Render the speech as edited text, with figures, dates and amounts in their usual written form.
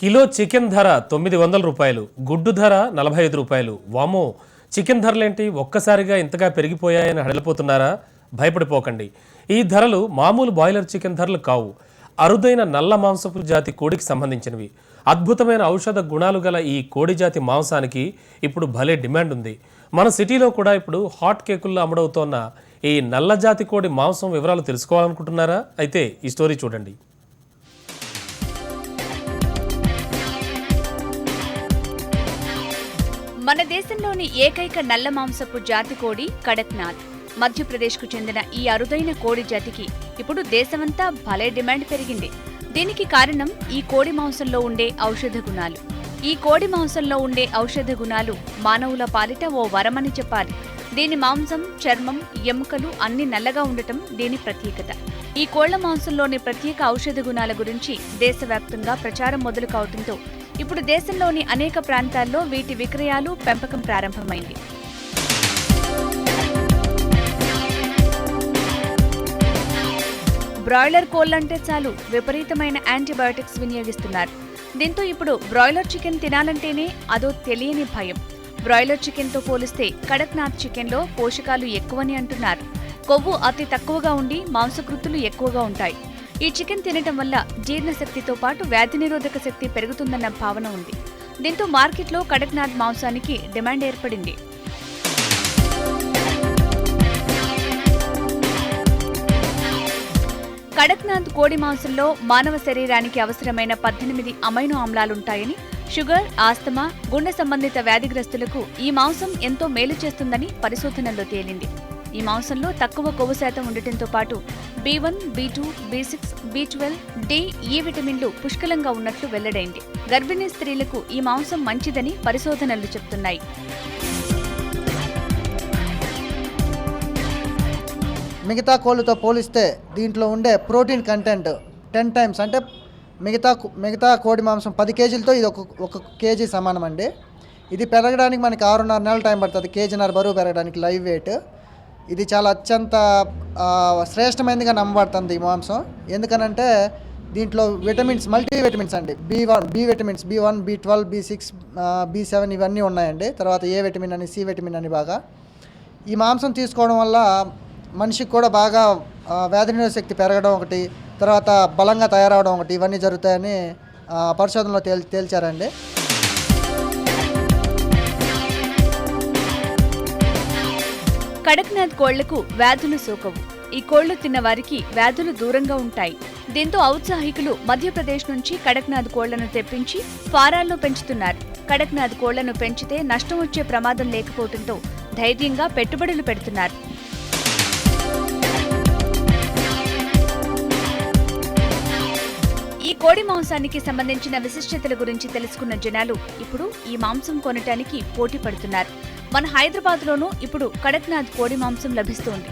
Kilo chicken ధర 900 రూపాయలు, గుడ్డు ధర 45 రూపాయలు. వామో, చికెన్ ధరలేంటి ఒక్కసారిగా ఇంతగా పెరిగిపోయాయని హడలిపోతున్నారా? భయపడిపోకండి. ఈ ధరలు మామూలు బాయిలర్ చికెన్ ధరలు కావు. అరుదైన నల్ల మాంసపు జాతి కోడికి సంబంధించినవి. అద్భుతమైన ఔషధ గుణాలు గల ఈ కోడి జాతి మాంసానికి ఇప్పుడు భలే డిమాండ్ ఉంది. మన సిటీలో కూడా ఇప్పుడు హాట్ కేకుల్లో అమ్ముడవుతోన్న ఈ నల్ల జాతి కోడి మాంసం వివరాలు తెలుసుకోవాలనుకుంటున్నారా? అయితే ఈ స్టోరీ చూడండి. మన దేశంలోని ఏకైక నల్ల మాంసపు జాతి కోడి కడక్నాథ్. మధ్యప్రదేశ్కు చెందిన ఈ అరుదైన కోడి జాతికి ఇప్పుడు దేశమంతా భలే డిమాండ్ పెరిగింది. దీనికి కారణం ఈ కోడి మాంసంలో ఉండే ఔషధ గుణాలు. ఈ కోడి మాంసంలో ఉండే ఔషధ గుణాలు మానవుల పాలిట ఓ వరమని చెప్పాలి. దీని మాంసం, చర్మం, ఎముకలు అన్ని నల్లగా ఉండటం దీని ప్రత్యేకత. ఈ కోళ్ల మాంసంలోని ప్రత్యేక ఔషధ గుణాల గురించి దేశవ్యాప్తంగా ప్రచారం మొదలు కావడంతో ఇప్పుడు దేశంలోని అనేక ప్రాంతాల్లో వీటి విక్రయాలు, పెంపకం ప్రారంభమైంది. బ్రాయిలర్ కోళ్లంటే చాలు విపరీతమైన యాంటీబయాటిక్స్ వినియోగిస్తున్నారు. దీంతో ఇప్పుడు బ్రాయిలర్ చికెన్ తినాలంటేనే అదో తెలియని భయం. బ్రాయిలర్ చికెన్తో పోలిస్తే కడక్నాథ్ చికెన్లో పోషకాలు ఎక్కువని అంటున్నారు. కొవ్వు అతి తక్కువగా ఉండి మాంసకృతులు ఎక్కువగా ఉంటాయి. ఈ చికెన్ తినటం వల్ల జీర్ణశక్తితో పాటు వ్యాధి నిరోధక శక్తి పెరుగుతుందన్న భావన ఉంది. దీంతో మార్కెట్లో కడక్నాథ్ మాంసానికి డిమాండ్ ఏర్పడింది. కడక్నాథ్ కోడి మాంసంలో మానవ శరీరానికి అవసరమైన 18 అమైనో ఆమ్లాలుంటాయని, షుగర్, ఆస్తమా, గుండె సంబంధిత వ్యాధిగ్రస్తులకు ఈ మాంసం ఎంతో మేలు చేస్తుందని పరిశోధనల్లో తేలింది. ఈ మాంసంలో తక్కువ కొవ్వు శాతం ఉండటంతో పాటు B1, B2, B6, B12, D, E విటమిన్లు పుష్కలంగా ఉన్నట్లు వెల్లడైంది. గర్భిణీ స్త్రీలకు ఈ మాంసం మంచిదని పరిశోధనలు చెబుతున్నాయి. మిగతా కోళ్ళతో పోలిస్తే దీంట్లో ఉండే ప్రోటీన్ కంటెంట్ 10 టైమ్స్, అంటే మిగతా కోడి మాంసం 10 కేజీలతో ఇది ఒక కేజీ సమానం అండి. ఇది పెరగడానికి మనకి 6.5 నెలల టైం పడుతుంది. కేజీన్నర బరువు పెరగడానికి లైవ్ వెయిట్. ఇది చాలా అత్యంత శ్రేష్టమైనదిగా నమ్మబడుతుంది ఈ మాంసం. ఎందుకనంటే దీంట్లో విటమిన్స్, మల్టీ విటమిన్స్ అండి. B vitamins B1, B12, B6, B7 ఇవన్నీ ఉన్నాయండి. తర్వాత ఏ విటమిన్ అని, సి విటమిన్ అని బాగా. ఈ మాంసం తీసుకోవడం వల్ల మనిషికి కూడా బాగా వ్యాధి నిరోధక శక్తి పెరగడం ఒకటి, తర్వాత బలంగా తయారవడం ఒకటి, ఇవన్నీ జరుగుతాయని పరిశోధనలో తేల్చారండి. కడక్నాథ్ కోళ్లకు వ్యాధులు సోకవు. ఈ కోళ్లు తిన్న వారికి వ్యాధులు దూరంగా ఉంటాయి. దీంతో ఔత్సాహికులు మధ్యప్రదేశ్ నుంచి కడక్నాథ్ కోళ్లను తెప్పించి ఫారాల్లో పెంచుతున్నారు. కడక్నాథ్ కోళ్లను పెంచితే నష్టం వచ్చే ప్రమాదం లేకపోవడంతో ధైర్యంగా పెట్టుబడులు పెడుతున్నారు. ఈ కోడి మాంసానికి సంబంధించిన విశిష్టతల గురించి తెలుసుకున్న జనాలు ఇప్పుడు ఈ మాంసం కొనటానికి పోటీ పడుతున్నారు. మన హైదరాబాద్లోనూ ఇప్పుడు కడక్నాథ్ కోడి మాంసం లభిస్తోంది.